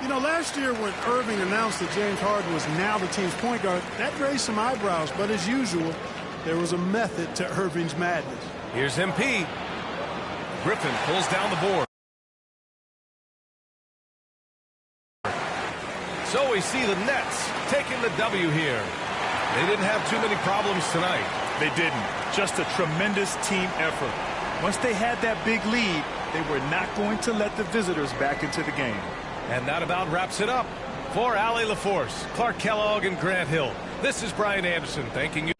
You know, last year when Irving announced that James Harden was now the team's point guard, that raised some eyebrows. But as usual, there was a method to Irving's madness. Here's MP. Griffin pulls down the board. So we see the Nets taking the W here. They didn't have too many problems tonight. They didn't. Just a tremendous team effort. Once they had that big lead, they were not going to let the visitors back into the game. And that about wraps it up. For Allie LaForce, Clark Kellogg, and Grant Hill, this is Brian Anderson thanking you.